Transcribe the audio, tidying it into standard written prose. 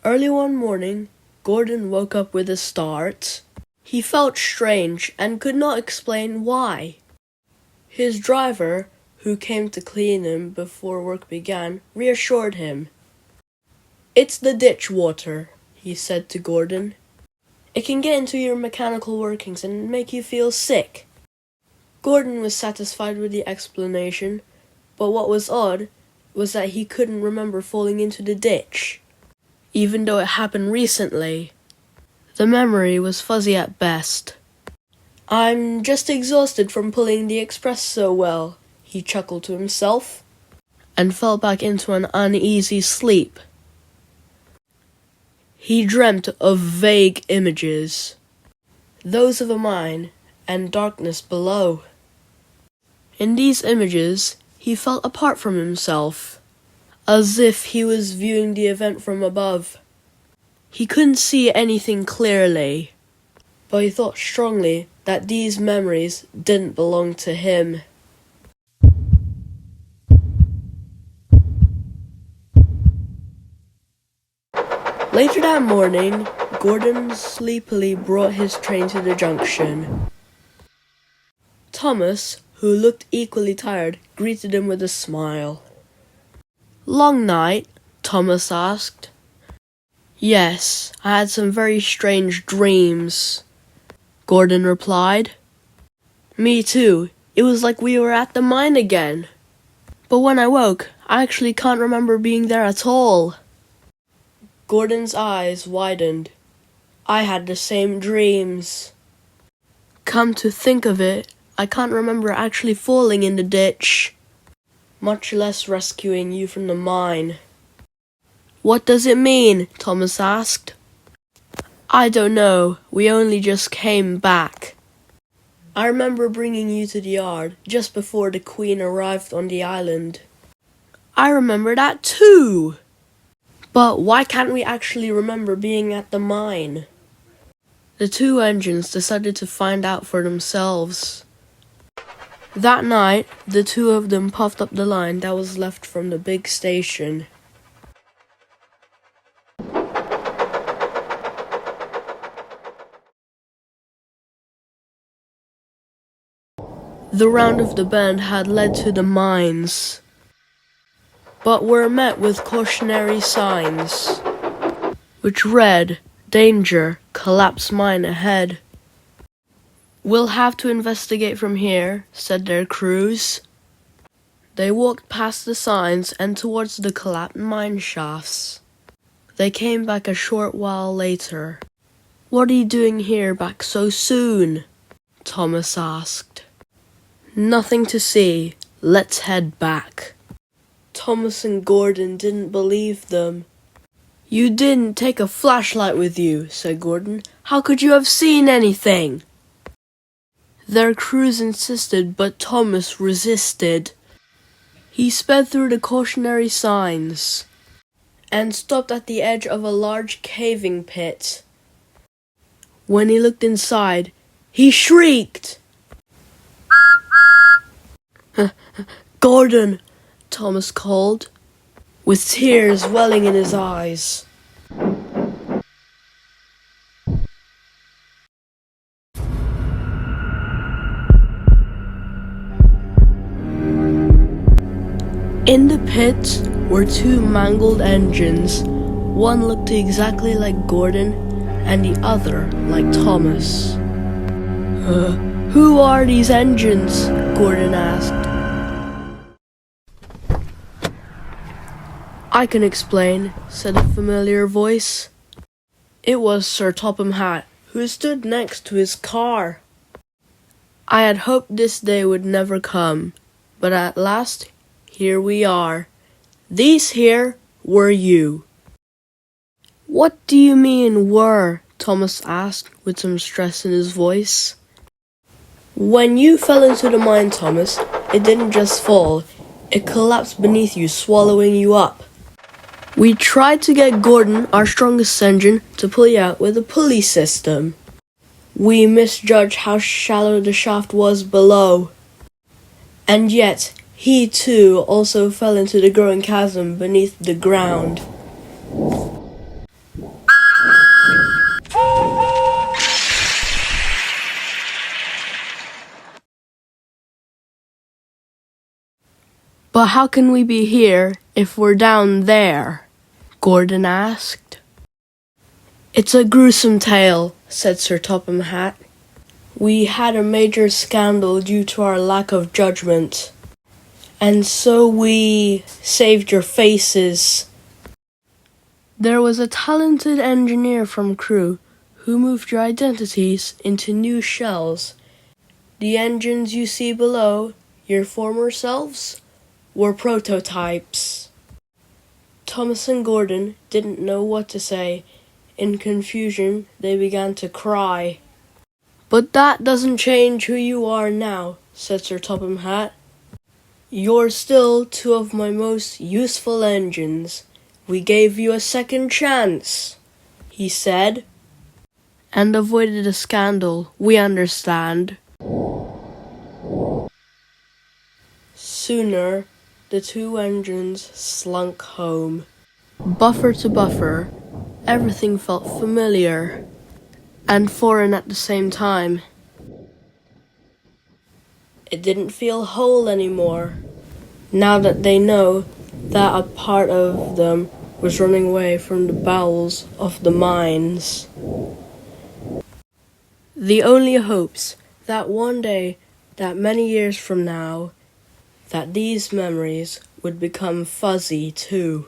Early one morning, Gordon woke up with a start. He felt strange and could not explain why. His driver, who came to clean him before work began, reassured him. "It's the ditch water," he said to Gordon. "It can get into your mechanical workings and make you feel sick." Gordon was satisfied with the explanation, but what was odd was that he couldn't remember falling into the ditch, even though it happened recently. The memory was fuzzy at best. "I'm just exhausted from pulling the express so well," he chuckled to himself, and fell back into an uneasy sleep. He dreamt of vague images, those of a mine and darkness below. In these images, he felt apart from himself, as if he was viewing the event from above. He couldn't see anything clearly, but he thought strongly that these memories didn't belong to him. Later that morning, Gordon sleepily brought his train to the junction. Thomas, who looked equally tired, greeted him with a smile. "Long night?" Thomas asked. "Yes, I had some very strange dreams," Gordon replied. "Me too. It was like we were at the mine again. But when I woke, I actually can't remember being there at all." Gordon's eyes widened. "I had the same dreams. Come to think of it, I can't remember actually falling in the ditch, much less rescuing you from the mine." "What does it mean?" Thomas asked. "I don't know. We only just came back. I remember bringing you to the yard just before the Queen arrived on the island." "I remember that too! But why can't we actually remember being at the mine?" The two engines decided to find out for themselves. That night, the two of them puffed up the line that was left from the big station. The round of the bend had led to the mines, but were met with cautionary signs, which read, "Danger, collapse mine ahead." "We'll have to investigate from here," said their crews. They walked past the signs and towards the collapsed mine shafts. They came back a short while later. "What are you doing here back so soon?" Thomas asked. "Nothing to see. Let's head back." Thomas and Gordon didn't believe them. "You didn't take a flashlight with you," said Gordon. "How could you have seen anything?" Their crews insisted, but Thomas resisted. He sped through the cautionary signs and stopped at the edge of a large caving pit. When he looked inside, he shrieked. "Gordon!" Thomas called, with tears welling in his eyes. In the pit were two mangled engines. One looked exactly like Gordon, and the other like Thomas. Who are these engines?" Gordon asked. "I can explain," said a familiar voice. It was Sir Topham Hatt, who stood next to his car. "I had hoped this day would never come, but at last, here we are. These here were you." "What do you mean, were?" Thomas asked, with some stress in his voice. "When you fell into the mine, Thomas, it didn't just fall. It collapsed beneath you, swallowing you up. We tried to get Gordon, our strongest engine, to pull you out with a pulley system. We misjudged how shallow the shaft was below. And yet, he too also fell into the growing chasm beneath the ground. But how can we be here if we're down there? Gordon asked. It's a gruesome tale, said Sir Topham Hatt. We had a major scandal due to our lack of judgment. And so we saved your faces. There was a talented engineer from Crewe who moved your identities into new shells. The engines you see below, your former selves, were prototypes. Thomas and Gordon didn't know what to say. In confusion, they began to cry. But that doesn't change who you are now, said Sir Topham Hatt. You're still two of my most useful engines. We gave you a second chance, he said. And avoided a scandal, we understand. Sooner, the two engines slunk home. Buffer to buffer, everything felt familiar and foreign at the same time. It didn't feel whole anymore, now that they know that a part of them was running away from the bowels of the mines. The only hopes that one day, that many years from now, that these memories would become fuzzy too.